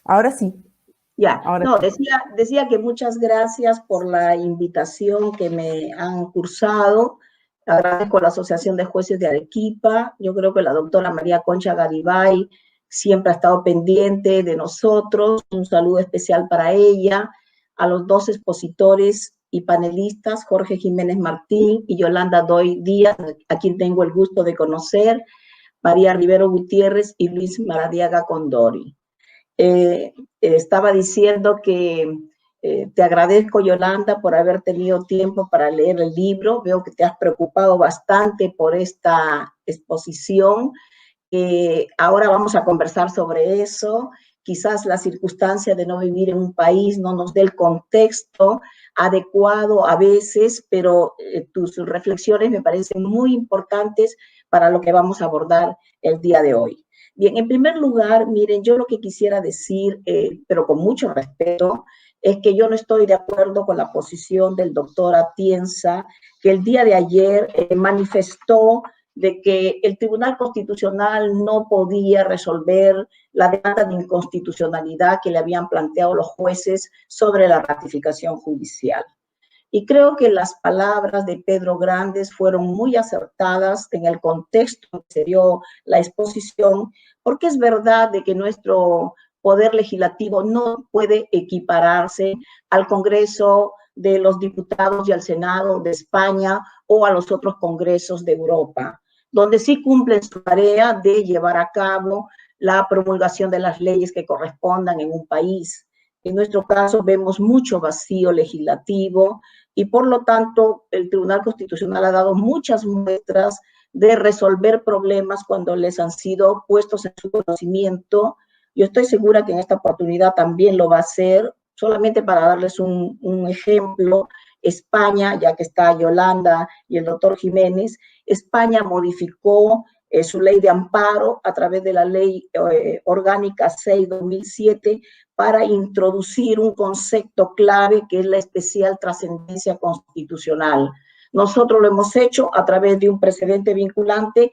Ahora sí, Ya, ahora no, sí. decía que muchas gracias por la invitación que me han cursado. Agradezco a la Asociación de Jueces de Arequipa. Yo creo que la doctora María Concha Garibay siempre ha estado pendiente de nosotros. Un saludo especial para ella, a los dos expositores y panelistas, Jorge Jiménez Martín y Yolanda Doy Díaz, a quien tengo el gusto de conocer, María Rivero Gutiérrez y Luis Maradiaga Condori. Estaba diciendo que te agradezco, Yolanda, por haber tenido tiempo para leer el libro. Veo que te has preocupado bastante por esta exposición. Ahora vamos a conversar sobre eso. Quizás la circunstancia de no vivir en un país no nos dé el contexto adecuado a veces, pero tus reflexiones me parecen muy importantes para lo que vamos a abordar el día de hoy. Bien, en primer lugar, miren, yo lo que quisiera decir, pero con mucho respeto, es que yo no estoy de acuerdo con la posición del doctor Atienza, que el día de ayer manifestó de que el Tribunal Constitucional no podía resolver la demanda de inconstitucionalidad que le habían planteado los jueces sobre la ratificación judicial. Y creo que las palabras de Pedro Grandes fueron muy acertadas en el contexto en que se dio la exposición, porque es verdad de que nuestro poder legislativo no puede equipararse al Congreso de los Diputados y al Senado de España o a los otros congresos de Europa, donde sí cumplen su tarea de llevar a cabo la promulgación de las leyes que correspondan en un país. En nuestro caso vemos mucho vacío legislativo, y por lo tanto el Tribunal Constitucional ha dado muchas muestras de resolver problemas cuando les han sido puestos en su conocimiento. Yo estoy segura que en esta oportunidad también lo va a hacer. Solamente para darles un ejemplo, España, ya que está Yolanda y el doctor Jiménez, España modificó su ley de amparo a través de la ley orgánica 6/2007 para introducir un concepto clave que es la especial trascendencia constitucional. Nosotros lo hemos hecho a través de un precedente vinculante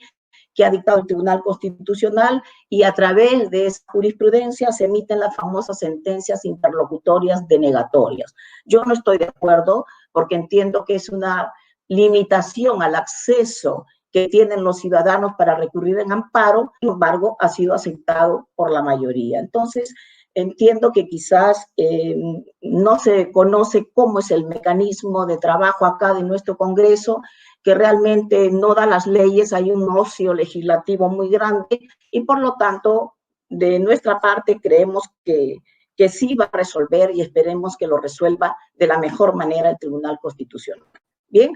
que ha dictado el Tribunal Constitucional, y a través de esa jurisprudencia se emiten las famosas sentencias interlocutorias denegatorias. Yo no estoy de acuerdo porque entiendo que es una limitación al acceso que tienen los ciudadanos para recurrir en amparo. Sin embargo, ha sido aceptado por la mayoría. Entonces, entiendo que quizás no se conoce cómo es el mecanismo de trabajo acá de nuestro Congreso, que realmente no da las leyes, hay un ocio legislativo muy grande, y por lo tanto, de nuestra parte creemos que sí va a resolver, y esperemos que lo resuelva de la mejor manera el Tribunal Constitucional. Bien,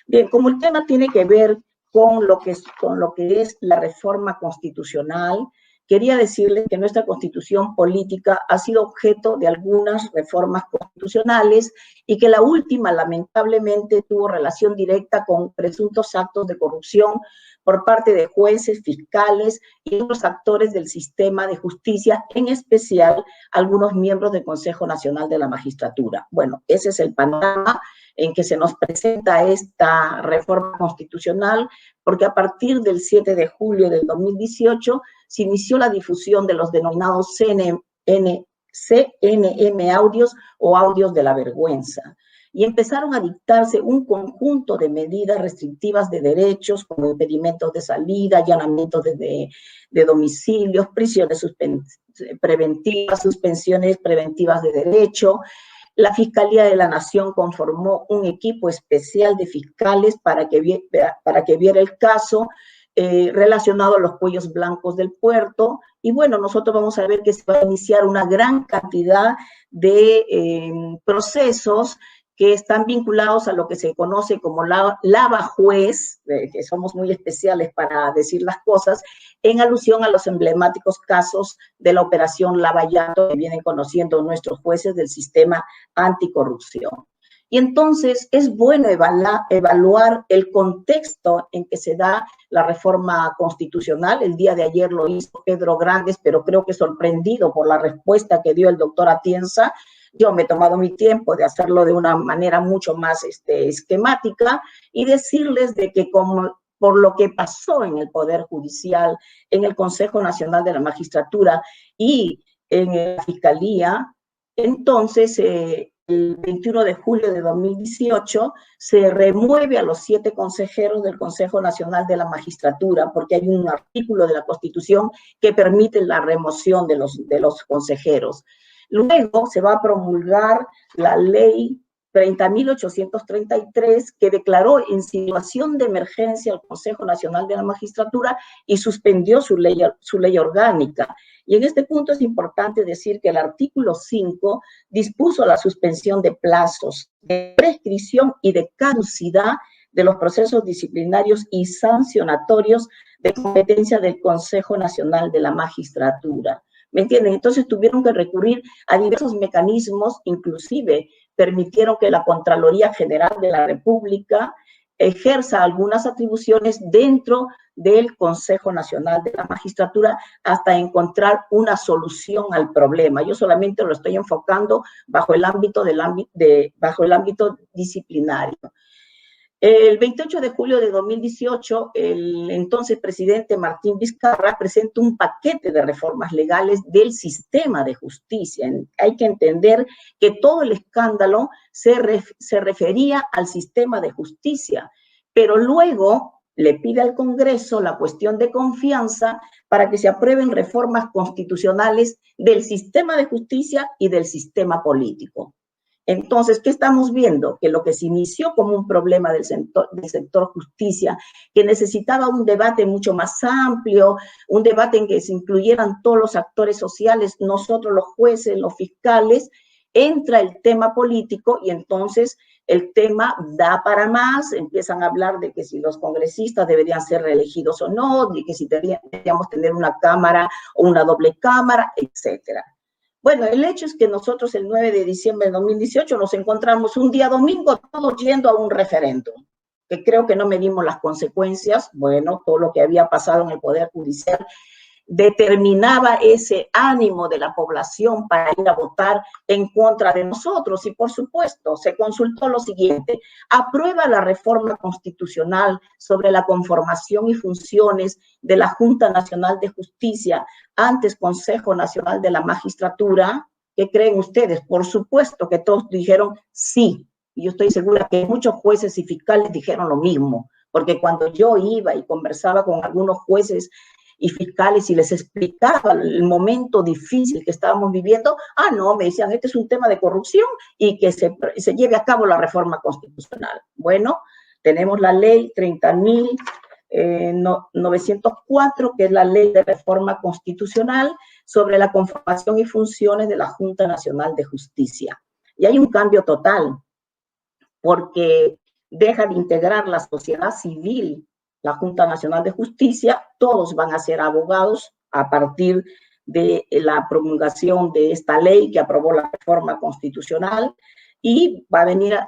bien, como el tema tiene que ver con lo que es la reforma constitucional, quería decirles que nuestra constitución política ha sido objeto de algunas reformas constitucionales, y que la última lamentablemente tuvo relación directa con presuntos actos de corrupción por parte de jueces, fiscales y otros actores del sistema de justicia, en especial algunos miembros del Consejo Nacional de la Magistratura. Bueno, ese es el panorama en que se nos presenta esta reforma constitucional, porque a partir del 7 de julio del 2018 se inició la difusión de los denominados CNM audios o audios de la vergüenza, y empezaron a dictarse un conjunto de medidas restrictivas de derechos, como impedimentos de salida, allanamientos de domicilios, prisiones preventivas, suspensiones preventivas de derecho. La Fiscalía de la Nación conformó un equipo especial de fiscales para que viera el caso relacionado a los cuellos blancos del puerto. Y bueno, nosotros vamos a ver que se va a iniciar una gran cantidad de procesos que están vinculados a lo que se conoce como lavajuez, que somos muy especiales para decir las cosas, en alusión a los emblemáticos casos de la operación Lavallato que vienen conociendo nuestros jueces del sistema anticorrupción. Y entonces es bueno evaluar el contexto en que se da la reforma constitucional. El día de ayer lo hizo Pedro Grandes, pero creo que sorprendido por la respuesta que dio el doctor Atienza. Yo me he tomado mi tiempo de hacerlo de una manera mucho más esquemática, y decirles de que como por lo que pasó en el Poder Judicial, en el Consejo Nacional de la Magistratura y en la Fiscalía. Entonces, el 21 de julio de 2018 se remueve a los 7 consejeros del Consejo Nacional de la Magistratura, porque hay un artículo de la Constitución que permite la remoción de los consejeros. Luego se va a promulgar la ley 30.833, que declaró en situación de emergencia al Consejo Nacional de la Magistratura y suspendió su ley orgánica. Y en este punto es importante decir que el artículo 5 dispuso la suspensión de plazos, de prescripción y de caducidad de los procesos disciplinarios y sancionatorios de competencia del Consejo Nacional de la Magistratura. ¿Me entienden? Entonces tuvieron que recurrir a diversos mecanismos, inclusive permitieron que la Contraloría General de la República ejerza algunas atribuciones dentro del Consejo Nacional de la Magistratura hasta encontrar una solución al problema. Yo solamente lo estoy enfocando bajo el ámbito disciplinario. El 28 de julio de 2018, el entonces presidente Martín Vizcarra presenta un paquete de reformas legales del sistema de justicia. Hay que entender que todo el escándalo se refería al sistema de justicia, pero luego le pide al Congreso la cuestión de confianza para que se aprueben reformas constitucionales del sistema de justicia y del sistema político. Entonces, ¿qué estamos viendo? Que lo que se inició como un problema del sector justicia, que necesitaba un debate mucho más amplio, un debate en que se incluyeran todos los actores sociales, nosotros los jueces, los fiscales, entra el tema político y entonces el tema da para más, empiezan a hablar de que si los congresistas deberían ser reelegidos o no, de que si deberíamos tener una cámara o una doble cámara, etcétera. Bueno, el hecho es que nosotros el 9 de diciembre de 2018 nos encontramos un día domingo todos yendo a un referéndum, que creo que no medimos las consecuencias. Bueno, todo lo que había pasado en el Poder Judicial determinaba ese ánimo de la población para ir a votar en contra de nosotros. Y por supuesto, se consultó lo siguiente: aprueba la reforma constitucional sobre la conformación y funciones de la Junta Nacional de Justicia, antes Consejo Nacional de la Magistratura. ¿Qué creen ustedes? Por supuesto que todos dijeron sí. Y yo estoy segura que muchos jueces y fiscales dijeron lo mismo, porque cuando yo iba y conversaba con algunos jueces y fiscales y les explicaba el momento difícil que estábamos viviendo, no, me decían, este es un tema de corrupción y que se lleve a cabo la reforma constitucional. Bueno, tenemos la ley 30.904, que es la ley de reforma constitucional sobre la conformación y funciones de la Junta Nacional de Justicia. Y hay un cambio total, porque deja de integrar la sociedad civil la Junta Nacional de Justicia, todos van a ser abogados a partir de la promulgación de esta ley que aprobó la reforma constitucional, y va a venir a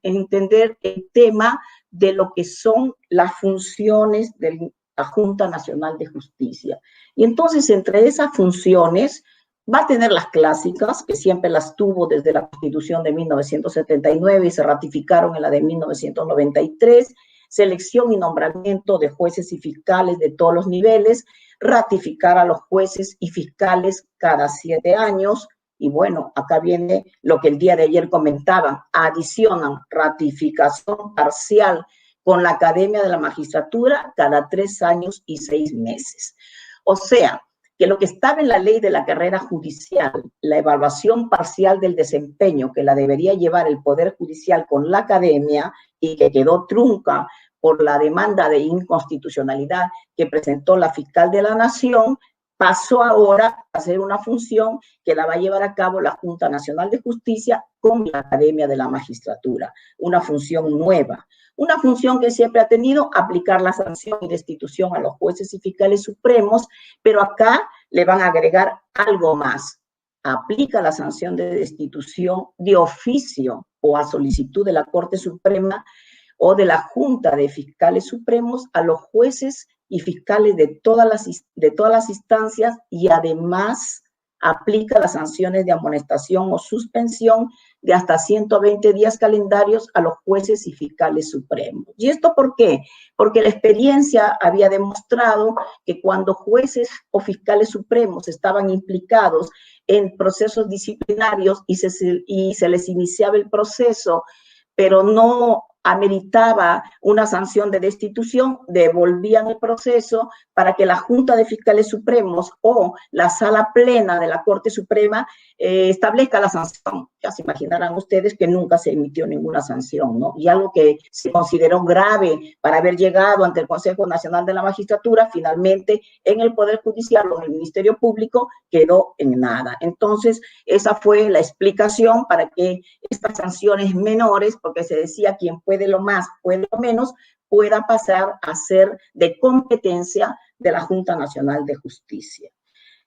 entender el tema de lo que son las funciones de la Junta Nacional de Justicia. Y entonces, entre esas funciones, va a tener las clásicas, que siempre las tuvo desde la Constitución de 1979 y se ratificaron en la de 1993, selección y nombramiento de jueces y fiscales de todos los niveles, ratificar a los jueces y fiscales cada 7 años, y bueno, acá viene lo que el día de ayer comentaban, adicionan ratificación parcial con la Academia de la Magistratura cada 3 años y 6 meses. O sea, que lo que estaba en la ley de la carrera judicial, la evaluación parcial del desempeño que la debería llevar el Poder Judicial con la Academia y que quedó trunca por la demanda de inconstitucionalidad que presentó la fiscal de la Nación, pasó ahora a ser una función que la va a llevar a cabo la Junta Nacional de Justicia con la Academia de la Magistratura, una función nueva. Una función que siempre ha tenido, aplicar la sanción y destitución a los jueces y fiscales supremos, pero acá le van a agregar algo más. Aplica la sanción de destitución de oficio o a solicitud de la Corte Suprema o de la Junta de Fiscales Supremos a los jueces y fiscales de todas las instancias, y además aplica las sanciones de amonestación o suspensión de hasta 120 días calendarios a los jueces y fiscales supremos. ¿Y esto por qué? Porque la experiencia había demostrado que cuando jueces o fiscales supremos estaban implicados en procesos disciplinarios y se les iniciaba el proceso, pero no ameritaba una sanción de destitución, devolvían el proceso para que la Junta de Fiscales Supremos o la Sala Plena de la Corte Suprema establezca la sanción. Ya se imaginarán ustedes que nunca se emitió ninguna sanción, ¿no? Y algo que se consideró grave para haber llegado ante el Consejo Nacional de la Magistratura, finalmente en el Poder Judicial o en el Ministerio Público quedó en nada. Entonces, esa fue la explicación para que estas sanciones menores, porque se decía quien puede lo más, puede lo menos, pueda pasar a ser de competencia de la Junta Nacional de Justicia.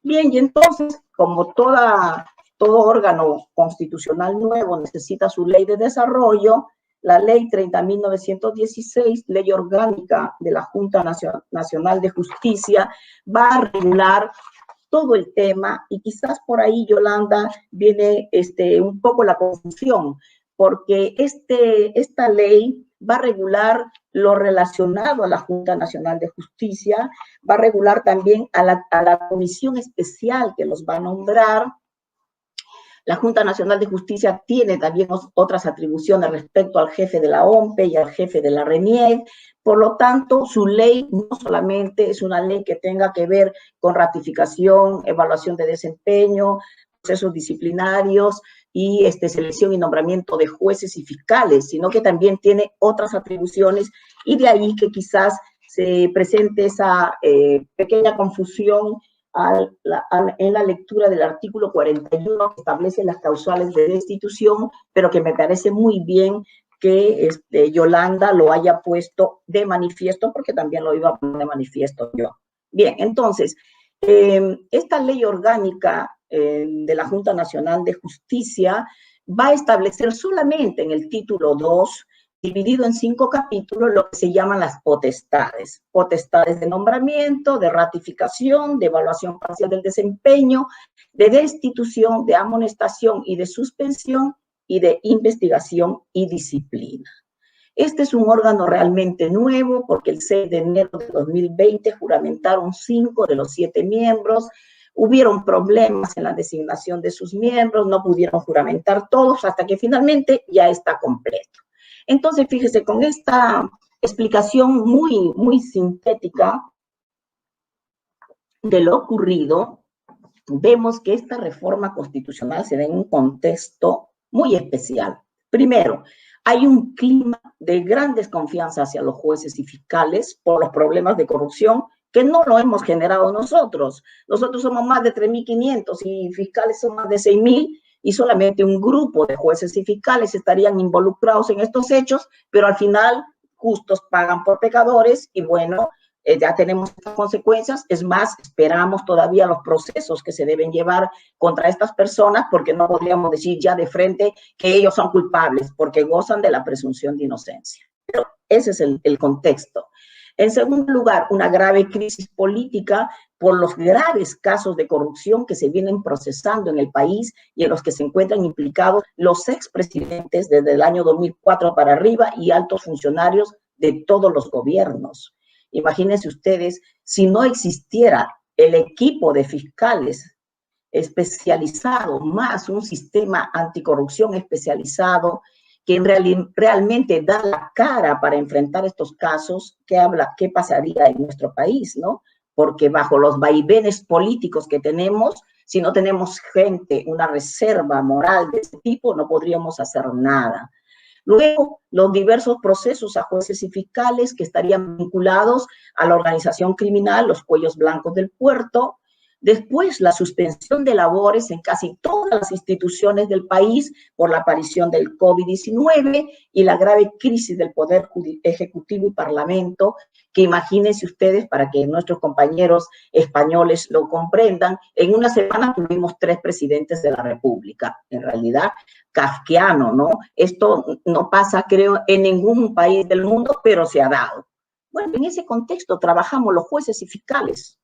Bien, y entonces, como todo órgano constitucional nuevo necesita su ley de desarrollo, la ley 30.916, ley orgánica de la Junta Nacional de Justicia, va a regular todo el tema, y quizás por ahí, Yolanda, viene un poco la confusión, porque esta ley va a regular lo relacionado a la Junta Nacional de Justicia, va a regular también a la comisión especial que los va a nombrar. La Junta Nacional de Justicia tiene también otras atribuciones respecto al jefe de la OMPE y al jefe de la RENIEC. Por lo tanto, su ley no solamente es una ley que tenga que ver con ratificación, evaluación de desempeño, procesos disciplinarios y selección y nombramiento de jueces y fiscales, sino que también tiene otras atribuciones, y de ahí que quizás se presente esa pequeña confusión en la lectura del artículo 41, que establece las causales de destitución, pero que me parece muy bien que Yolanda lo haya puesto de manifiesto, porque también lo iba a poner de manifiesto yo. Bien, entonces, esta ley orgánica de la Junta Nacional de Justicia va a establecer solamente en el título 2, dividido en 5 capítulos, lo que se llaman las potestades. Potestades de nombramiento, de ratificación, de evaluación parcial del desempeño, de destitución, de amonestación y de suspensión, y de investigación y disciplina. Este es un órgano realmente nuevo, porque el 6 de enero de 2020 juramentaron 5 de los 7 miembros. Hubieron problemas en la designación de sus miembros, no pudieron juramentar todos, hasta que finalmente ya está completo. Entonces, fíjese, con esta explicación muy sintética de lo ocurrido, vemos que esta reforma constitucional se da en un contexto muy especial. Primero, hay un clima de gran desconfianza hacia los jueces y fiscales por los problemas de corrupción que no lo hemos generado nosotros. Nosotros somos más de 3.500 y fiscales son más de 6.000, y solamente un grupo de jueces y fiscales estarían involucrados en estos hechos, pero al final justos pagan por pecadores, y bueno, ya tenemos estas consecuencias. Es más, esperamos todavía los procesos que se deben llevar contra estas personas, porque no podríamos decir ya de frente que ellos son culpables, porque gozan de la presunción de inocencia. Pero ese es el contexto. En segundo lugar, una grave crisis política por los graves casos de corrupción que se vienen procesando en el país y en los que se encuentran implicados los expresidentes desde el año 2004 para arriba y altos funcionarios de todos los gobiernos. Imagínense ustedes, si no existiera el equipo de fiscales especializado, más un sistema anticorrupción especializado, que realmente da la cara para enfrentar estos casos, ¿qué pasaría en nuestro país, no? Porque bajo los vaivenes políticos que tenemos, si no tenemos gente, una reserva moral de ese tipo, no podríamos hacer nada. Luego, los diversos procesos a jueces y fiscales que estarían vinculados a la organización criminal, los cuellos blancos del puerto. Después, la suspensión de labores en casi todas las instituciones del país por la aparición del COVID-19 y la grave crisis del Poder Ejecutivo y Parlamento, que imagínense ustedes, para que nuestros compañeros españoles lo comprendan, en una semana tuvimos 3 presidentes de la República. En realidad, kafkiano, ¿no? Esto no pasa, creo, en ningún país del mundo, pero se ha dado. Bueno, en ese contexto trabajamos los jueces y fiscales.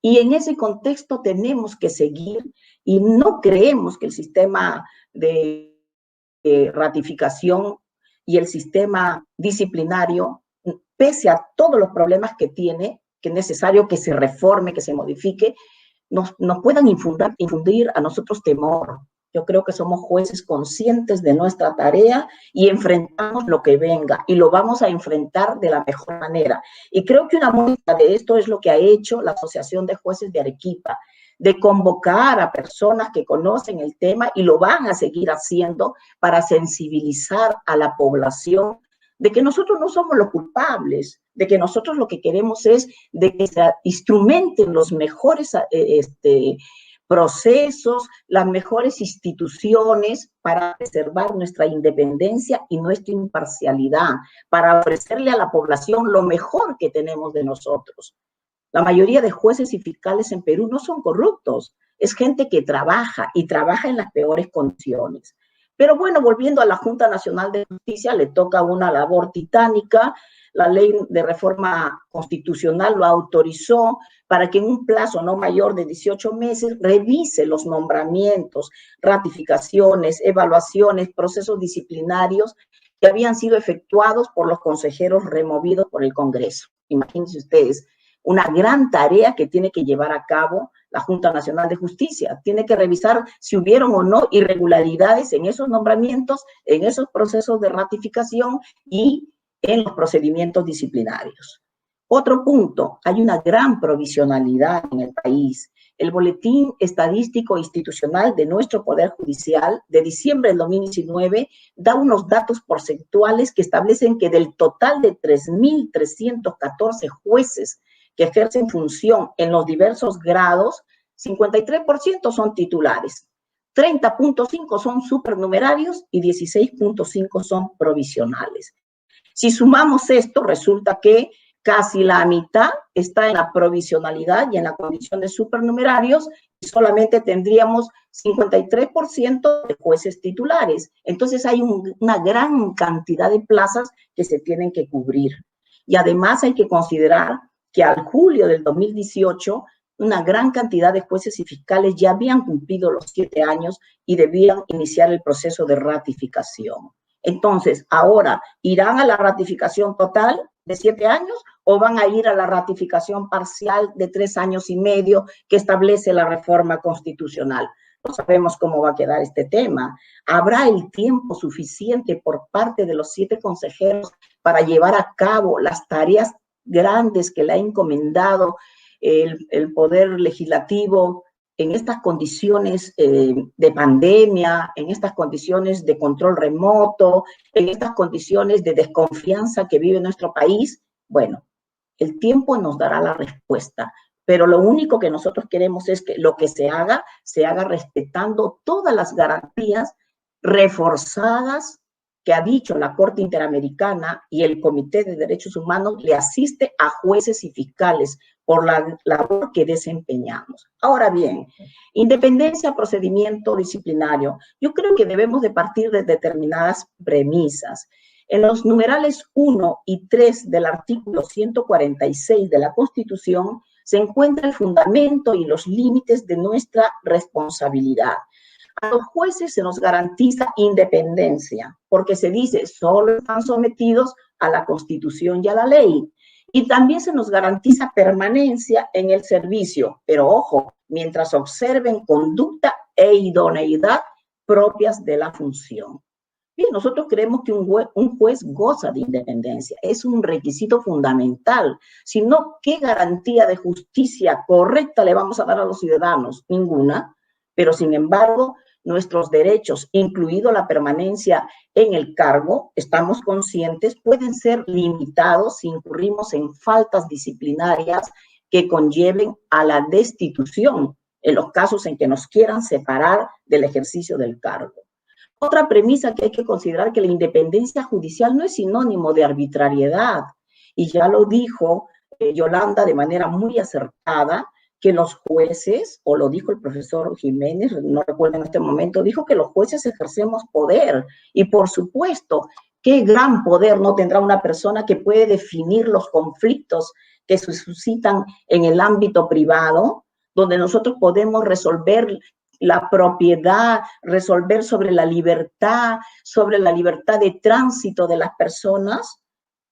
Y en ese contexto tenemos que seguir y no creemos que el sistema de ratificación y el sistema disciplinario, pese a todos los problemas que tiene, que es necesario que se reforme, que se modifique, nos puedan infundir a nosotros temor. Yo creo que somos jueces conscientes de nuestra tarea y enfrentamos lo que venga y lo vamos a enfrentar de la mejor manera. Y creo que una muestra de esto es lo que ha hecho la Asociación de Jueces de Arequipa, de convocar a personas que conocen el tema y lo van a seguir haciendo para sensibilizar a la población de que nosotros no somos los culpables, de que nosotros lo que queremos es de que se instrumenten los mejores procesos, las mejores instituciones para preservar nuestra independencia y nuestra imparcialidad, para ofrecerle a la población lo mejor que tenemos de nosotros. La mayoría de jueces y fiscales en Perú no son corruptos, es gente que trabaja y trabaja en las peores condiciones. Pero bueno, volviendo a la Junta Nacional de Justicia, le toca una labor titánica. La ley de reforma constitucional lo autorizó para que en un plazo no mayor de 18 meses revise los nombramientos, ratificaciones, evaluaciones, procesos disciplinarios que habían sido efectuados por los consejeros removidos por el Congreso. Imagínense ustedes, una gran tarea que tiene que llevar a cabo la Junta Nacional de Justicia. Tiene que revisar si hubieron o no irregularidades en esos nombramientos, en esos procesos de ratificación y en los procedimientos disciplinarios. Otro punto, hay una gran provisionalidad en el país. El Boletín Estadístico Institucional de nuestro Poder Judicial de diciembre del 2019 da unos datos porcentuales que establecen que del total de 3.314 jueces que ejercen función en los diversos grados, 53% son titulares, 30.5 son supernumerarios y 16.5 son provisionales. Si sumamos esto, resulta que casi la mitad está en la provisionalidad y en la condición de supernumerarios y solamente tendríamos 53% de jueces titulares. Entonces hay una gran cantidad de plazas que se tienen que cubrir. Y además hay que considerar que al julio del 2018 una gran cantidad de jueces y fiscales ya habían cumplido los 7 años y debían iniciar el proceso de ratificación. Entonces, ahora, ¿irán a la ratificación total de 7 años o van a ir a la ratificación parcial de 3 años y medio que establece la reforma constitucional? No sabemos cómo va a quedar este tema. ¿Habrá el tiempo suficiente por parte de los 7 consejeros para llevar a cabo las tareas grandes que le ha encomendado el Poder Legislativo en estas condiciones de pandemia, en estas condiciones de control remoto, en estas condiciones de desconfianza que vive nuestro país? Bueno, el tiempo nos dará la respuesta, pero lo único que nosotros queremos es que lo que se haga respetando todas las garantías reforzadas que ha dicho la Corte Interamericana y el Comité de Derechos Humanos le asiste a jueces y fiscales por la labor que desempeñamos. Ahora bien, independencia, procedimiento disciplinario. Yo creo que debemos de partir de determinadas premisas. En los numerales 1 y 3 del artículo 146 de la Constitución se encuentra el fundamento y los límites de nuestra responsabilidad. A los jueces se nos garantiza independencia, porque se dice solo están sometidos a la Constitución y a la ley. Y también se nos garantiza permanencia en el servicio, pero ojo, mientras observen conducta e idoneidad propias de la función. Bien, nosotros creemos que un juez goza de independencia, es un requisito fundamental. Si no, ¿qué garantía de justicia correcta le vamos a dar a los ciudadanos? Ninguna. Pero sin embargo, nuestros derechos, incluido la permanencia en el cargo, estamos conscientes, pueden ser limitados si incurrimos en faltas disciplinarias que conlleven a la destitución en los casos en que nos quieran separar del ejercicio del cargo. Otra premisa que hay que considerar que la independencia judicial no es sinónimo de arbitrariedad, y ya lo dijo Yolanda de manera muy acertada, que los jueces, o lo dijo el profesor Jiménez, no recuerdo en este momento, dijo que los jueces ejercemos poder, y por supuesto ¿Qué gran poder no tendrá una persona que puede definir los conflictos que se suscitan en el ámbito privado, donde nosotros podemos resolver la propiedad, resolver sobre la libertad de tránsito de las personas?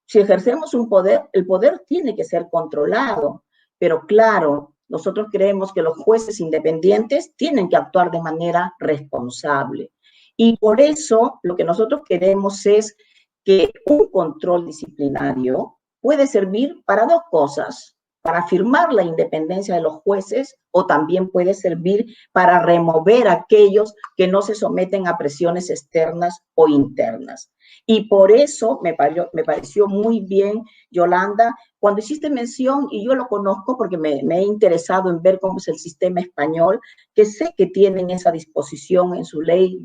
Si ejercemos un poder, el poder tiene que ser controlado, pero claro, nosotros creemos que los jueces independientes tienen que actuar de manera responsable. Y por eso lo que nosotros queremos es que un control disciplinario puede servir para dos cosas: para afirmar la independencia de los jueces, o también puede servir para remover a aquellos que no se someten a presiones externas o internas. Y por eso me pareció muy bien, Yolanda, cuando hiciste mención, y yo lo conozco porque me he interesado en ver cómo es el sistema español, que sé que tienen esa disposición en su ley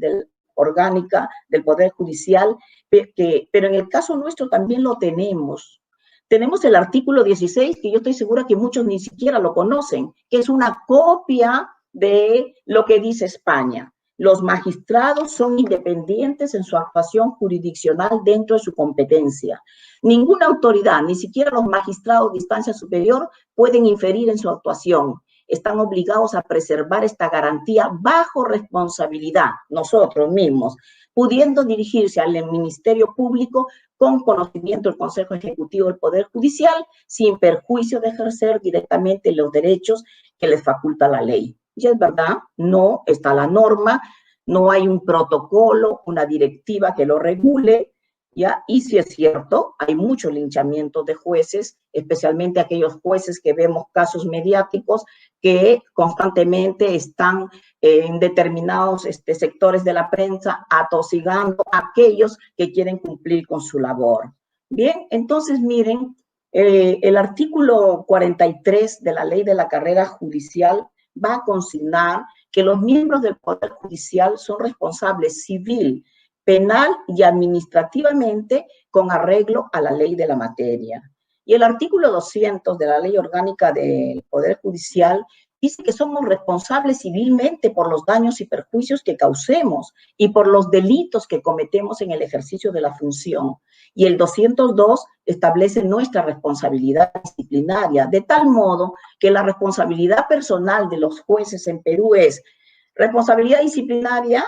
orgánica del Poder Judicial, pero en el caso nuestro también lo tenemos. Tenemos el artículo 16, que yo estoy segura que muchos ni siquiera lo conocen, que es una copia de lo que dice España. Los magistrados son independientes en su actuación jurisdiccional dentro de su competencia. Ninguna autoridad, ni siquiera los magistrados de instancia superior, pueden inferir en su actuación. Están obligados a preservar esta garantía bajo responsabilidad, nosotros mismos, pudiendo dirigirse al Ministerio Público con conocimiento del Consejo Ejecutivo del Poder Judicial, sin perjuicio de ejercer directamente los derechos que les faculta la ley. Y es verdad, no está la norma, no hay un protocolo, una directiva que lo regule, ¿ya? Y si es cierto, hay mucho linchamiento de jueces, especialmente aquellos jueces que vemos casos mediáticos que constantemente están en determinados sectores de la prensa atosigando a aquellos que quieren cumplir con su labor. Bien, entonces miren, el artículo 43 de la Ley de la Carrera Judicial va a consignar que los miembros del Poder Judicial son responsables civil, penal y administrativamente con arreglo a la ley de la materia. Y el artículo 200 de la Ley Orgánica del Poder Judicial dice que somos responsables civilmente por los daños y perjuicios que causemos y por los delitos que cometemos en el ejercicio de la función. Y el 202 establece nuestra responsabilidad disciplinaria, de tal modo que la responsabilidad personal de los jueces en Perú es responsabilidad disciplinaria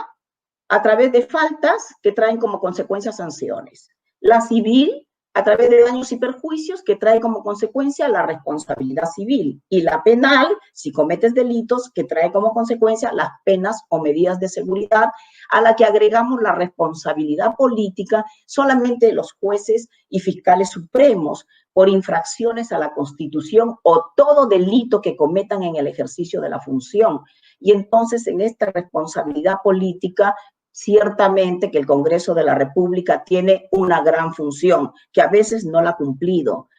a través de faltas que traen como consecuencia sanciones. La civil, a través de daños y perjuicios que trae como consecuencia la responsabilidad civil. Y la penal, si cometes delitos, que trae como consecuencia las penas o medidas de seguridad, a la que agregamos la responsabilidad política solamente de los jueces y fiscales supremos por infracciones a la Constitución o todo delito que cometan en el ejercicio de la función. Y entonces en esta responsabilidad política, ciertamente que el Congreso de la República tiene una gran función, que a veces no la ha cumplido.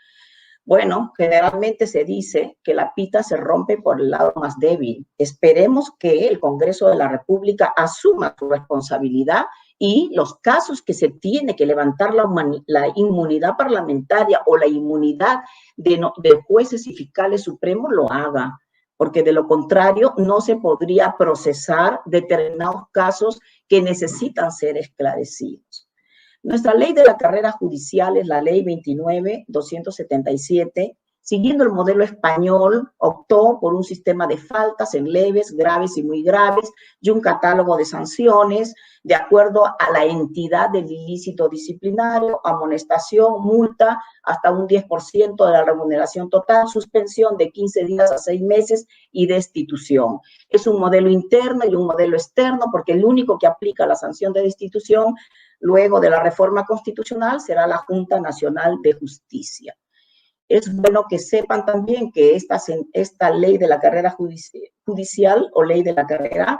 Bueno, generalmente se dice que la pita se rompe por el lado más débil. Esperemos que el Congreso de la República asuma su responsabilidad y los casos que se tiene que levantar la inmunidad parlamentaria o la inmunidad de jueces y fiscales supremos lo haga, porque de lo contrario no se podría procesar determinados casos que necesitan ser esclarecidos. Nuestra ley de la carrera judicial es la ley 29.277. Siguiendo el modelo español, optó por un sistema de faltas en leves, graves y muy graves y un catálogo de sanciones de acuerdo a la entidad del ilícito disciplinario: amonestación, multa, hasta un 10% de la remuneración total, suspensión de 15 días a 6 meses y destitución. Es un modelo interno y un modelo externo, porque el único que aplica la sanción de destitución luego de la reforma constitucional será la Junta Nacional de Justicia. Es bueno que sepan también que esta ley de la carrera judicial o ley de la carrera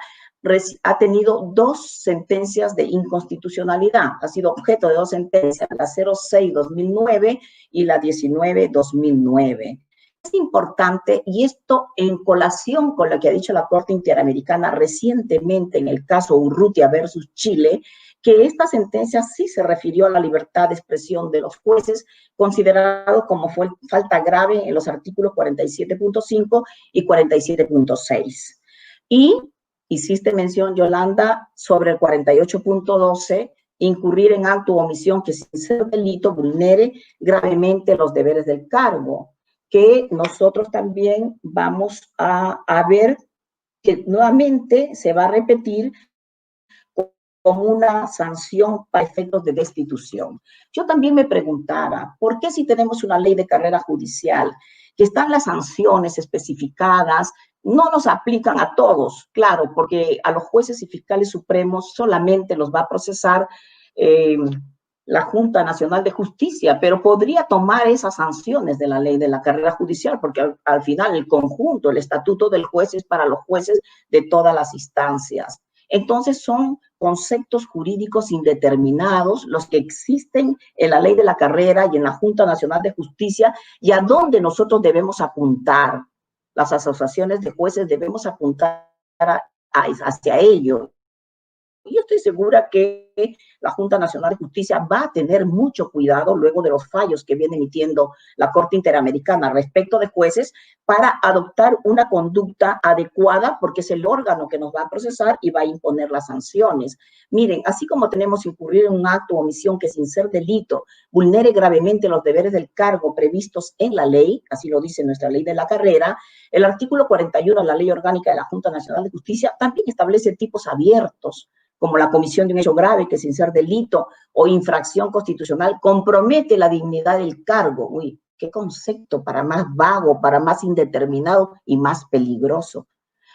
ha tenido 2 sentencias de inconstitucionalidad, ha sido objeto de 2 sentencias, la 06-2009 y la 19-2009. Es importante, y esto en colación con lo que ha dicho la Corte Interamericana recientemente en el caso Urrutia versus Chile, que esta sentencia sí se refirió a la libertad de expresión de los jueces, considerado como falta grave en los artículos 47.5 y 47.6. Y hiciste mención, Yolanda, sobre el 48.12, incurrir en acto o omisión que sin ser delito vulnere gravemente los deberes del cargo, que nosotros también vamos a ver que nuevamente se va a repetir como una sanción para efectos de destitución. Yo también me preguntaba, ¿por qué si tenemos una ley de carrera judicial, que están las sanciones especificadas, no nos aplican a todos? Claro, porque a los jueces y fiscales supremos solamente los va a procesar la Junta Nacional de Justicia, pero podría tomar esas sanciones de la ley de la carrera judicial, porque al final el conjunto, el estatuto del juez es para los jueces de todas las instancias. Entonces son conceptos jurídicos indeterminados los que existen en la ley de la carrera y en la Junta Nacional de Justicia, y a dónde nosotros debemos apuntar. Las asociaciones de jueces debemos apuntar hacia ello. Yo estoy segura que la Junta Nacional de Justicia va a tener mucho cuidado luego de los fallos que viene emitiendo la Corte Interamericana respecto de jueces para adoptar una conducta adecuada, porque es el órgano que nos va a procesar y va a imponer las sanciones. Miren, así como tenemos incurrir en un acto o omisión que sin ser delito vulnere gravemente los deberes del cargo previstos en la ley, así lo dice nuestra ley de la carrera, el artículo 41 de la Ley Orgánica de la Junta Nacional de Justicia también establece tipos abiertos, como la comisión de un hecho grave que sin ser delito o infracción constitucional compromete la dignidad del cargo. Uy, qué concepto para más vago, para más indeterminado y más peligroso.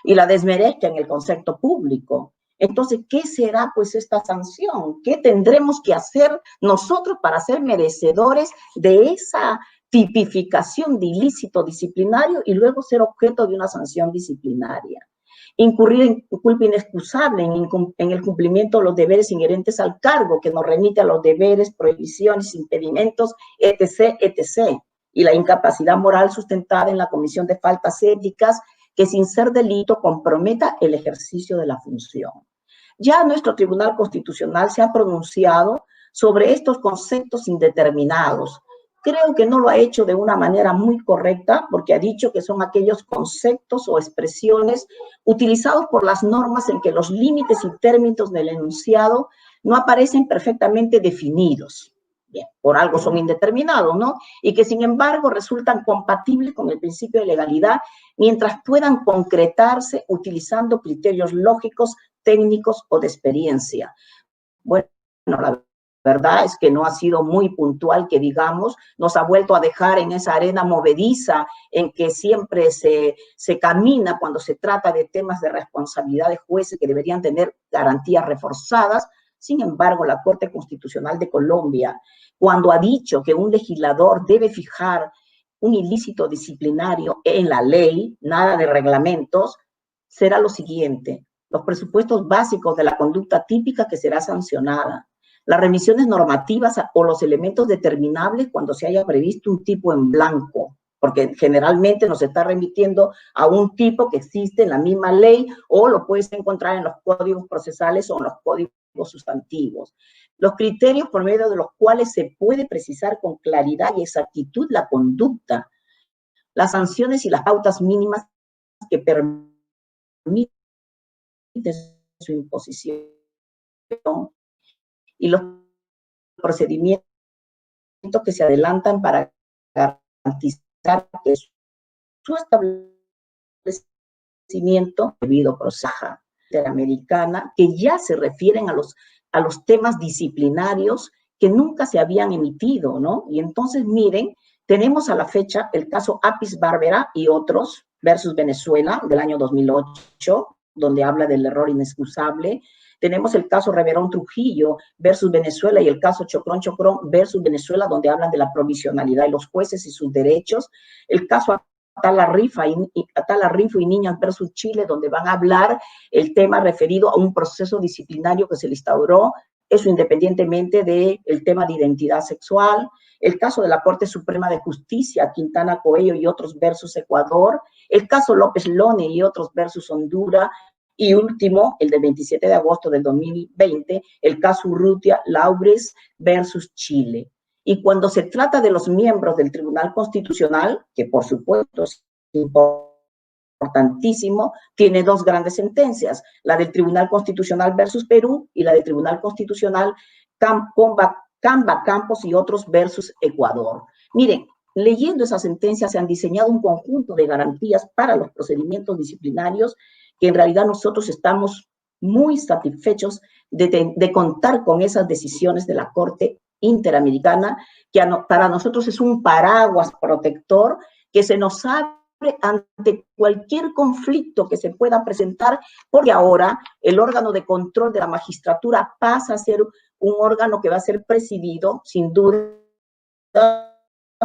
Y la desmerece en el concepto público. Entonces, ¿qué será pues esta sanción? ¿Qué tendremos que hacer nosotros para ser merecedores de esa tipificación de ilícito disciplinario y luego ser objeto de una sanción disciplinaria? Incurrir en culpa inexcusable en el cumplimiento de los deberes inherentes al cargo, que nos remite a los deberes, prohibiciones, impedimentos, etc., etc., y la incapacidad moral sustentada en la comisión de faltas éticas que sin ser delito comprometa el ejercicio de la función. Ya nuestro Tribunal Constitucional se ha pronunciado sobre estos conceptos indeterminados. Creo que no lo ha hecho de una manera muy correcta, porque ha dicho que son aquellos conceptos o expresiones utilizados por las normas en que los límites y términos del enunciado no aparecen perfectamente definidos. Bien, por algo son indeterminados, ¿no? Y que sin embargo resultan compatibles con el principio de legalidad mientras puedan concretarse utilizando criterios lógicos, técnicos o de experiencia. Bueno, la verdad es que no ha sido muy puntual, que digamos, nos ha vuelto a dejar en esa arena movediza en que siempre se camina cuando se trata de temas de responsabilidad de jueces que deberían tener garantías reforzadas. Sin embargo, la Corte Constitucional de Colombia, cuando ha dicho que un legislador debe fijar un ilícito disciplinario en la ley, nada de reglamentos, será lo siguiente: los presupuestos básicos de la conducta típica que será sancionada, las remisiones normativas o los elementos determinables cuando se haya previsto un tipo en blanco, porque generalmente nos está remitiendo a un tipo que existe en la misma ley o lo puedes encontrar en los códigos procesales o en los códigos sustantivos. Los criterios por medio de los cuales se puede precisar con claridad y exactitud la conducta, las sanciones y las pautas mínimas que permiten su imposición y los procedimientos que se adelantan para garantizar que su establecimiento debido proceso interamericana, que ya se refieren a los temas disciplinarios que nunca se habían emitido, ¿no? Y entonces, miren, tenemos a la fecha el caso Apis Barbera y otros versus Venezuela del año 2008, donde habla del error inexcusable. Tenemos el caso Reverón Trujillo versus Venezuela y el caso Chocrón Chocrón versus Venezuela, donde hablan de la provisionalidad de los jueces y sus derechos. El caso Atala Rifo y Niñas versus Chile, donde van a hablar el tema referido a un proceso disciplinario que se le instauró, eso independientemente del tema de identidad sexual. El caso de la Corte Suprema de Justicia, Quintana Coello y otros versus Ecuador. El caso López Lone y otros versus Honduras. Y último, el del 27 de agosto del 2020, el caso Urrutia Laures versus Chile. Y cuando se trata de los miembros del Tribunal Constitucional, que por supuesto es importantísimo, tiene dos grandes sentencias, la del Tribunal Constitucional versus Perú y la del Tribunal Constitucional Camba Campos y otros versus Ecuador. Miren, leyendo esa sentencia se han diseñado un conjunto de garantías para los procedimientos disciplinarios que en realidad nosotros estamos muy satisfechos de contar con esas decisiones de la Corte Interamericana, que para nosotros es un paraguas protector que se nos abre ante cualquier conflicto que se pueda presentar, porque ahora el órgano de control de la magistratura pasa a ser un órgano que va a ser presidido, sin duda,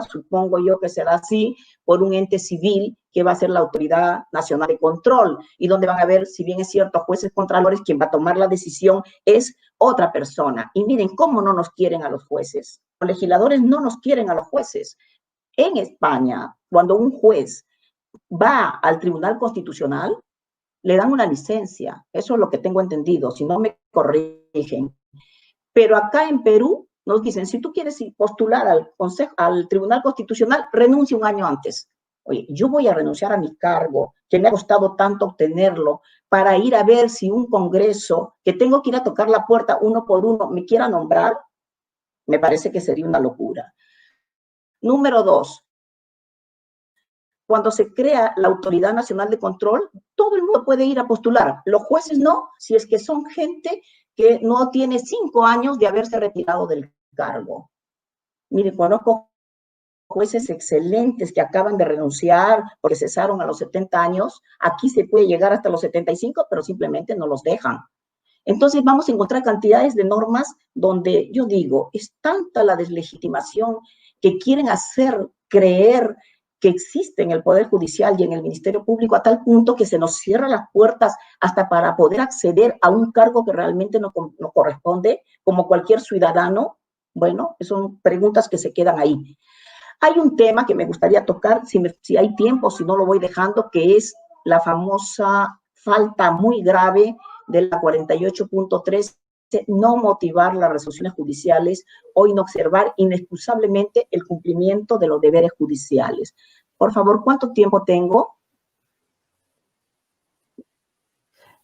supongo yo que será así, por un ente civil que va a ser la Autoridad Nacional de Control, y donde van a ver, si bien es cierto, jueces contralores, quien va a tomar la decisión es otra persona. Y miren cómo no nos quieren a los jueces. Los legisladores no nos quieren a los jueces. En España, cuando un juez va al Tribunal Constitucional, le dan una licencia. Eso es lo que tengo entendido, si no me corrigen. Pero acá en Perú nos dicen, si tú quieres postular al Tribunal Constitucional, renuncia un año antes. Oye, yo voy a renunciar a mi cargo, que me ha costado tanto obtenerlo, para ir a ver si un congreso, que tengo que ir a tocar la puerta uno por uno, me quiera nombrar. Me parece que sería una locura. Número 2, cuando se crea la Autoridad Nacional de Control, todo el mundo puede ir a postular. Los jueces no, si es que son gente que no tiene 5 años de haberse retirado del cargo. Mire, conozco jueces excelentes que acaban de renunciar porque cesaron a los 70 años. Aquí se puede llegar hasta los 75, pero simplemente no los dejan. Entonces vamos a encontrar cantidades de normas donde yo digo, es tanta la deslegitimación que quieren hacer creer que existe en el Poder Judicial y en el Ministerio Público a tal punto que se nos cierran las puertas hasta para poder acceder a un cargo que realmente no corresponde, como cualquier ciudadano. Bueno, son preguntas que se quedan ahí. Hay un tema que me gustaría tocar, si hay tiempo, si no lo voy dejando, que es la famosa falta muy grave de la 48.3, no motivar las resoluciones judiciales o inobservar inexcusablemente el cumplimiento de los deberes judiciales. Por favor, ¿cuánto tiempo tengo?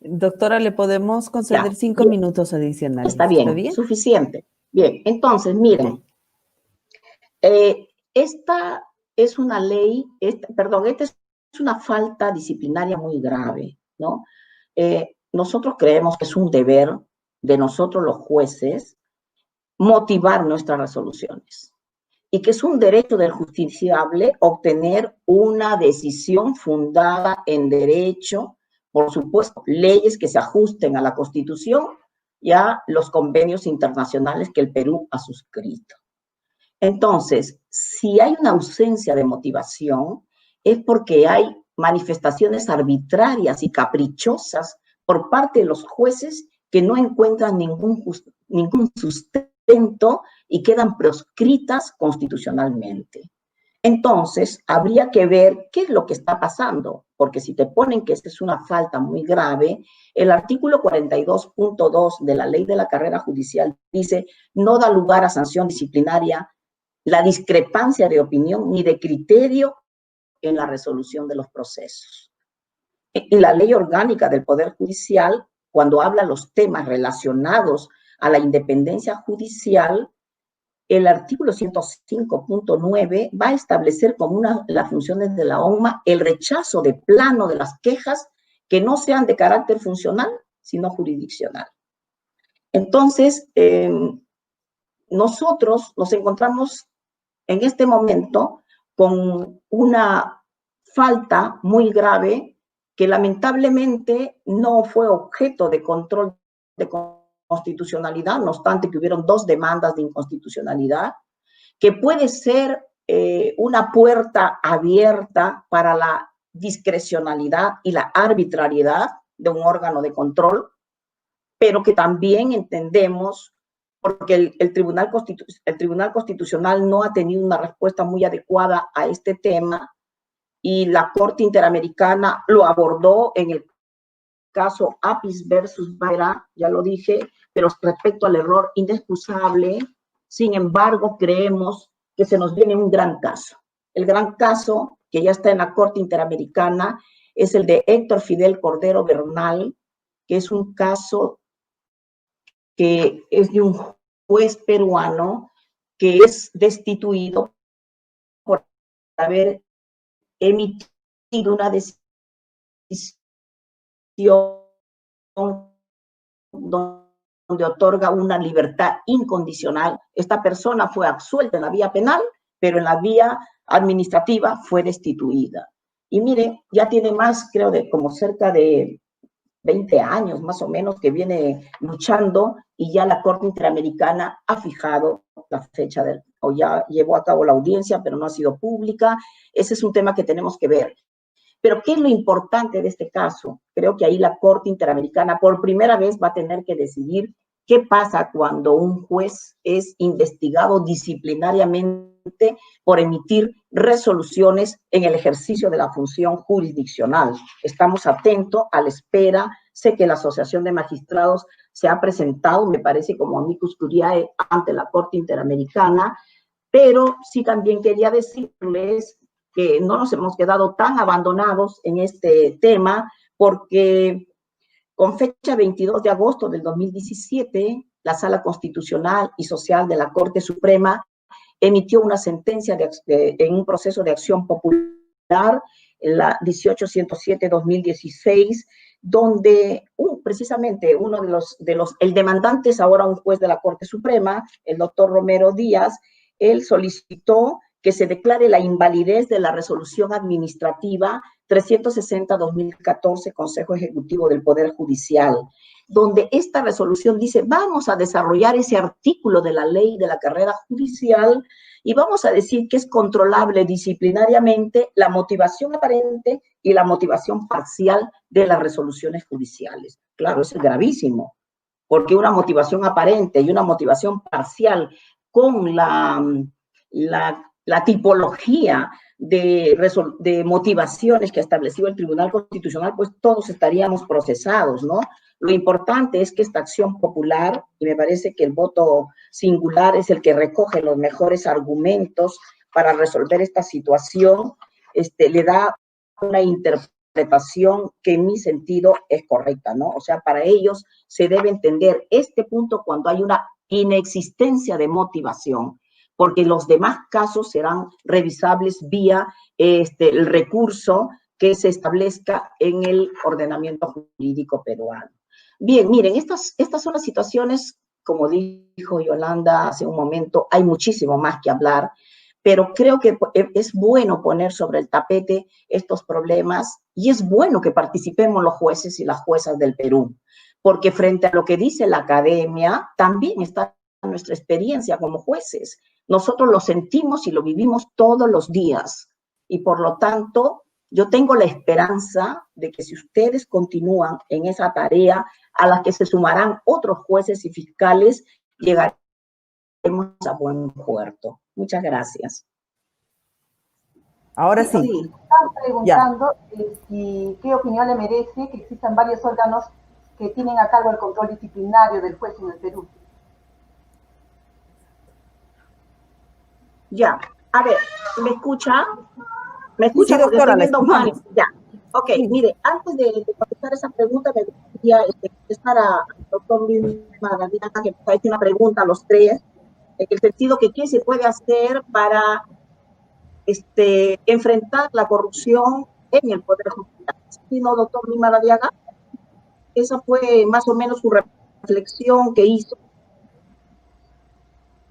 Doctora, le podemos conceder 5 minutos adicionales. Está bien, suficiente. Bien, entonces, miren, esta es una ley, esta es una falta disciplinaria muy grave, ¿no? Nosotros creemos que es un deber de nosotros los jueces motivar nuestras resoluciones y que es un derecho del justiciable obtener una decisión fundada en derecho, por supuesto, leyes que se ajusten a la Constitución y a los convenios internacionales que el Perú ha suscrito. Entonces, si hay una ausencia de motivación, es porque hay manifestaciones arbitrarias y caprichosas por parte de los jueces que no encuentran ningún sustento y quedan proscritas constitucionalmente. Entonces, habría que ver qué es lo que está pasando, porque si te ponen que esta es una falta muy grave, el artículo 42.2 de la Ley de la Carrera Judicial dice, no da lugar a sanción disciplinaria la discrepancia de opinión ni de criterio en la resolución de los procesos. Y la ley orgánica del Poder Judicial, cuando habla los temas relacionados a la independencia judicial, el artículo 105.9 va a establecer como una de las funciones de la ONMA el rechazo de plano de las quejas que no sean de carácter funcional, sino jurisdiccional. Entonces, nosotros nos encontramos en este momento con una falta muy grave que lamentablemente no fue objeto de control de constitucionalidad, no obstante que hubieron 2 demandas de inconstitucionalidad, que puede ser una puerta abierta para la discrecionalidad y la arbitrariedad de un órgano de control, pero que también entendemos porque el Tribunal Constitucional no ha tenido una respuesta muy adecuada a este tema y la Corte Interamericana lo abordó en el caso Apis versus Vera, ya lo dije, pero respecto al error inexcusable, sin embargo, creemos que se nos viene un gran caso. El gran caso que ya está en la Corte Interamericana es el de Héctor Fidel Cordero Bernal, que es un caso que es de un juez peruano que es destituido por haber emitido una decisión donde otorga una libertad incondicional. Esta persona fue absuelta en la vía penal, pero en la vía administrativa fue destituida. Y mire, ya tiene más, creo, de como cerca de 20 años más o menos que viene luchando, y ya la Corte Interamericana ha fijado la fecha o ya llevó a cabo la audiencia, pero no ha sido pública. Ese es un tema que tenemos que ver. Pero ¿qué es lo importante de este caso? Creo que ahí la Corte Interamericana por primera vez va a tener que decidir qué pasa cuando un juez es investigado disciplinariamente por emitir resoluciones en el ejercicio de la función jurisdiccional. Estamos atentos a la espera. Sé que la Asociación de Magistrados se ha presentado, me parece, como amicus curiae ante la Corte Interamericana, pero sí también quería decirles que no nos hemos quedado tan abandonados en este tema, porque con fecha 22 de agosto del 2017, la Sala Constitucional y Social de la Corte Suprema emitió una sentencia en un proceso de acción popular, en la 18-107-2016, donde precisamente uno el demandante es ahora un juez de la Corte Suprema, el doctor Romero Díaz. Él solicitó que se declare la invalidez de la resolución administrativa 360-2014, Consejo Ejecutivo del Poder Judicial, donde esta resolución dice: vamos a desarrollar ese artículo de la ley de la carrera judicial y vamos a decir que es controlable disciplinariamente la motivación aparente y la motivación parcial de las resoluciones judiciales. Claro, eso es gravísimo, porque una motivación aparente y una motivación parcial con la tipología de motivaciones que estableció el Tribunal Constitucional, pues todos estaríamos procesados, ¿no? Lo importante es que esta acción popular, y me parece que el voto singular es el que recoge los mejores argumentos para resolver esta situación, le da una interpretación que en mi sentido es correcta, ¿no? O sea, para ellos se debe entender este punto cuando hay una inexistencia de motivación, porque los demás casos serán revisables vía el recurso que se establezca en el ordenamiento jurídico peruano. Bien, miren, estas son las situaciones, como dijo Yolanda hace un momento, hay muchísimo más que hablar, pero creo que es bueno poner sobre el tapete estos problemas, y es bueno que participemos los jueces y las juezas del Perú, porque frente a lo que dice la academia, también está nuestra experiencia como jueces. Nosotros lo sentimos y lo vivimos todos los días, y por lo tanto yo tengo la esperanza de que si ustedes continúan en esa tarea, a la que se sumarán otros jueces y fiscales, llegaremos a buen puerto. Muchas gracias. Ahora sí. Están preguntando qué opinión le merece que existan varios órganos que tienen a cargo el control disciplinario del juez en el Perú. Ya, a ver, ¿me escucha? ¿Me escucha? Sí, doctora, estoy viendo mal. Ya, ok, sí. Mire, antes de contestar esa pregunta, me gustaría contestar al doctor Luis Magdalena, que ha hecho una pregunta a los tres, en el sentido que qué se puede hacer para enfrentar la corrupción en el Poder Judicial. ¿Sí, no, doctor Luis Magdalena? Esa fue más o menos su reflexión que hizo.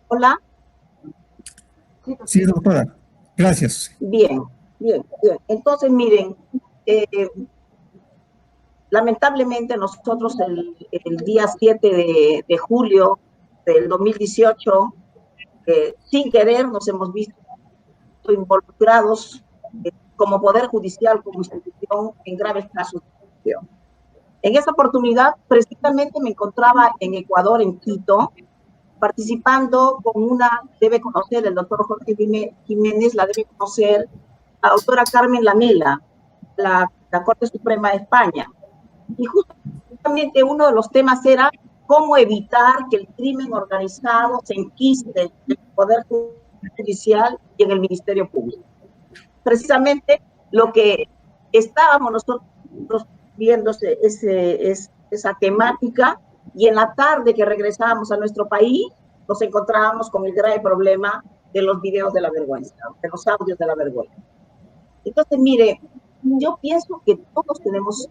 Hola. Sí, doctora. Gracias. Bien. Entonces, miren, lamentablemente nosotros el día 7 de julio del 2018, sin querer, nos hemos visto involucrados como Poder Judicial, como institución, en graves casos de corrupción. En esa oportunidad, precisamente me encontraba en Ecuador, en Quito, participando con debe conocer el doctor Jorge Jiménez, la debe conocer la doctora Carmen Lamela, la Corte Suprema de España. Y justamente uno de los temas era cómo evitar que el crimen organizado se enquiste en el Poder Judicial y en el Ministerio Público. Precisamente lo que estábamos nosotros viendo esa temática, y en la tarde que regresábamos a nuestro país, nos encontrábamos con el grave problema de los videos de la vergüenza, de los audios de la vergüenza. Entonces, mire, yo pienso que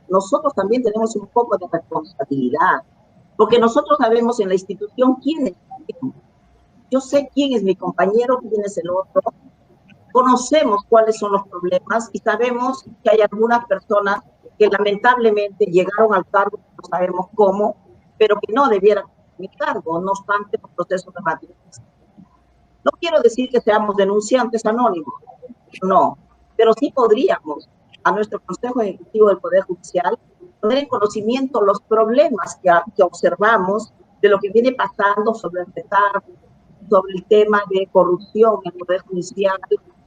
nosotros también tenemos un poco de responsabilidad, porque nosotros sabemos en la institución quién es quién. Yo sé quién es mi compañero, quién es el otro, conocemos cuáles son los problemas y sabemos que hay algunas personas que lamentablemente llegaron al cargo, no sabemos cómo, pero que no debieran tener cargo, no obstante los procesos de ratificación. No quiero decir que seamos denunciantes anónimos, no, pero sí podríamos a nuestro Consejo Ejecutivo del Poder Judicial poner en conocimiento los problemas que observamos de lo que viene pasando sobre el retardo, sobre el tema de corrupción en el Poder Judicial,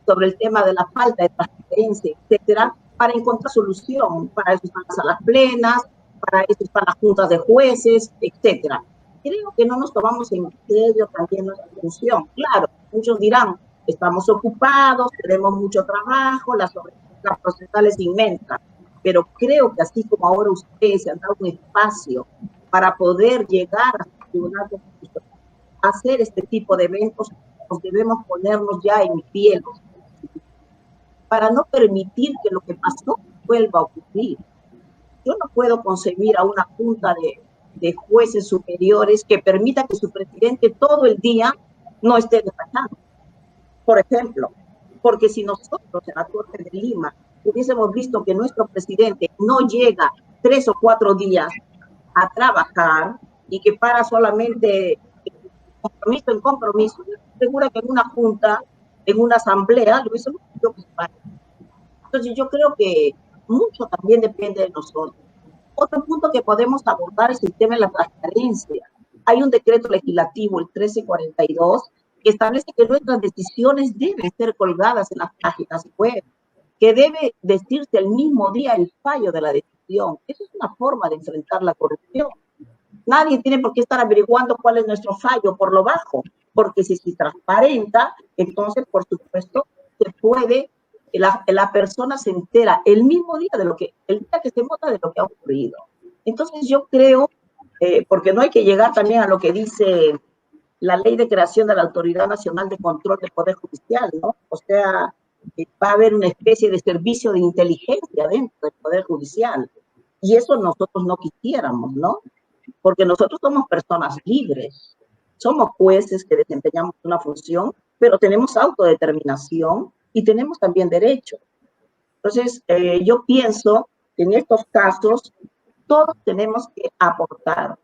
sobre el tema de la falta de transparencia, etcétera, para encontrar solución. Para eso están las salas plenas, para eso están las juntas de jueces, etcétera. Creo que no nos tomamos en serio también nuestra función. Claro, muchos dirán, estamos ocupados, tenemos mucho trabajo, la sobrecarga procesal es inmensa, pero creo que así como ahora ustedes se han dado un espacio para poder llegar a el Tribunal Constitucional, hacer este tipo de eventos, nos debemos ponernos ya en pie para no permitir que lo que pasó vuelva a ocurrir. Yo no puedo concebir a una junta de jueces superiores que permita que su presidente todo el día no esté despachando. Por ejemplo, porque si nosotros en la Corte de Lima hubiésemos visto que nuestro presidente no llega 3 o 4 días a trabajar y que para solamente compromiso en compromiso, segura que en una junta, en una asamblea, lo hubiésemos visto que se vaya. Entonces yo creo que mucho también depende de nosotros. Otro punto que podemos abordar es el tema de la transparencia. Hay un decreto legislativo, el 1342, que establece que nuestras decisiones deben ser colgadas en las páginas web, que debe decirse el mismo día el fallo de la decisión. Esa es una forma de enfrentar la corrupción. Nadie tiene por qué estar averiguando cuál es nuestro fallo por lo bajo, porque si se transparenta, entonces, por supuesto, se puede, la persona se entera el mismo día el día que se vota de lo que ha ocurrido. Entonces, yo creo, porque no hay que llegar también a lo que dice la ley de creación de la Autoridad Nacional de Control del Poder Judicial, ¿no? O sea, va a haber una especie de servicio de inteligencia dentro del Poder Judicial. Y eso nosotros no quisiéramos, ¿no? Porque nosotros somos personas libres, somos jueces que desempeñamos una función, pero tenemos autodeterminación y tenemos también derechos. Entonces, yo pienso que en estos casos todos tenemos que aportar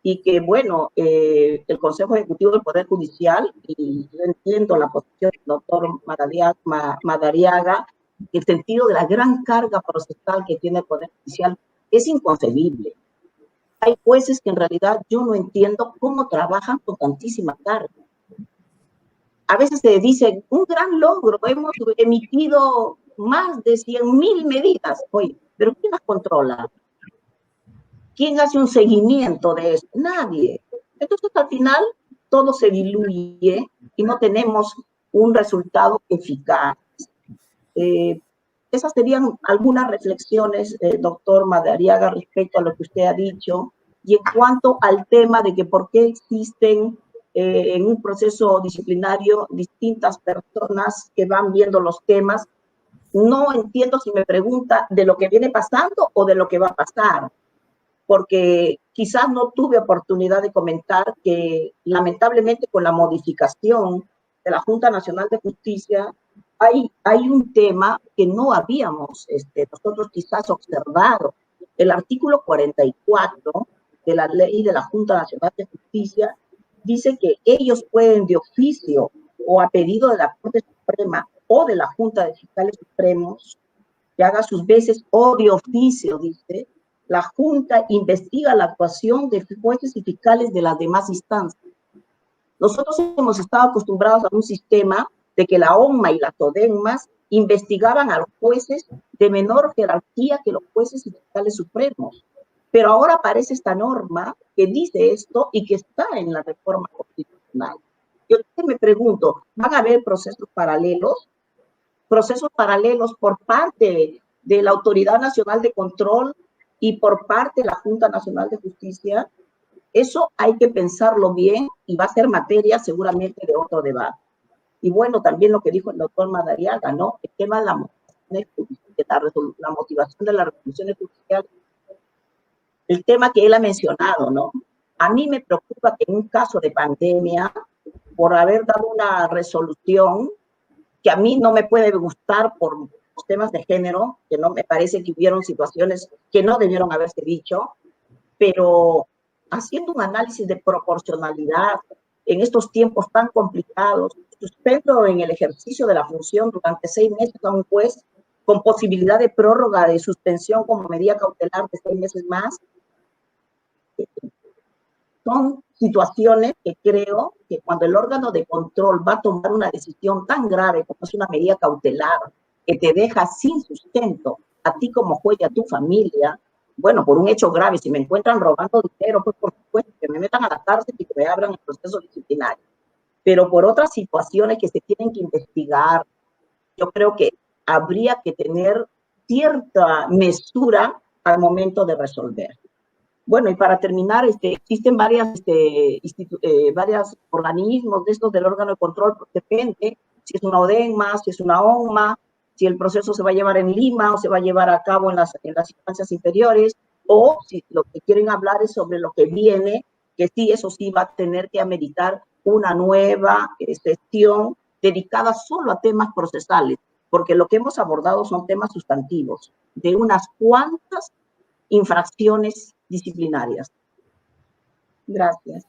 y que, bueno, el Consejo Ejecutivo del Poder Judicial, y yo entiendo la posición del doctor Madariaga, el sentido de la gran carga procesal que tiene el Poder Judicial es inconcebible. Hay jueces que en realidad yo no entiendo cómo trabajan con tantísima carga. A veces se dice, un gran logro, hemos emitido más de 100.000 medidas. Oye, pero ¿quién las controla? ¿Quién hace un seguimiento de esto? Nadie. Entonces, al final, todo se diluye y no tenemos un resultado eficaz. Esas serían algunas reflexiones, doctor Madariaga, respecto a lo que usted ha dicho. Y en cuanto al tema de que por qué existen en un proceso disciplinario distintas personas que van viendo los temas, no entiendo si me pregunta de lo que viene pasando o de lo que va a pasar, porque quizás no tuve oportunidad de comentar que lamentablemente con la modificación de la Junta Nacional de Justicia hay un tema que no habíamos nosotros quizás observado. El artículo 44 de la ley de la Junta Nacional de Justicia dice que ellos pueden de oficio o a pedido de la Corte Suprema o de la Junta de Fiscales Supremos, que haga sus veces o de oficio, dice, la Junta investiga la actuación de jueces y fiscales de las demás instancias. Nosotros hemos estado acostumbrados a un sistema de que la ONMA y las ODENMAS investigaban a los jueces de menor jerarquía que los jueces y fiscales supremos. Pero ahora aparece esta norma que dice esto y que está en la reforma constitucional. Yo me pregunto, ¿van a haber procesos paralelos? Procesos paralelos por parte de la Autoridad Nacional de Control y por parte de la Junta Nacional de Justicia. Eso hay que pensarlo bien y va a ser materia seguramente de otro debate. Y bueno, también lo que dijo el doctor Madariaga, ¿no? El tema de la motivación de las resoluciones judiciales. El tema que él ha mencionado, ¿no? A mí me preocupa que en un caso de pandemia, por haber dado una resolución que a mí no me puede gustar por los temas de género, que no me parece que hubieron situaciones que no debieron haberse dicho, pero haciendo un análisis de proporcionalidad en estos tiempos tan complicados, suspendo en el ejercicio de la función durante 6 meses a un juez con posibilidad de prórroga de suspensión como medida cautelar de 6 meses más. Son situaciones que creo que cuando el órgano de control va a tomar una decisión tan grave como es una medida cautelar que te deja sin sustento a ti como juez y a tu familia, bueno, por un hecho grave, si me encuentran robando dinero, pues por supuesto que me metan a la cárcel y que me abran el proceso disciplinario. Pero por otras situaciones que se tienen que investigar, yo creo que habría que tener cierta mesura al momento de resolver. Bueno, y para terminar, existen varios organismos de estos del órgano de control, depende si es una ODENMA, si es una ONMA, si el proceso se va a llevar en Lima o se va a llevar a cabo en las instancias inferiores, o si lo que quieren hablar es sobre lo que viene, que sí, eso sí va a tener que ameritar una nueva sesión dedicada solo a temas procesales, porque lo que hemos abordado son temas sustantivos, de unas cuantas infracciones disciplinarias. Gracias.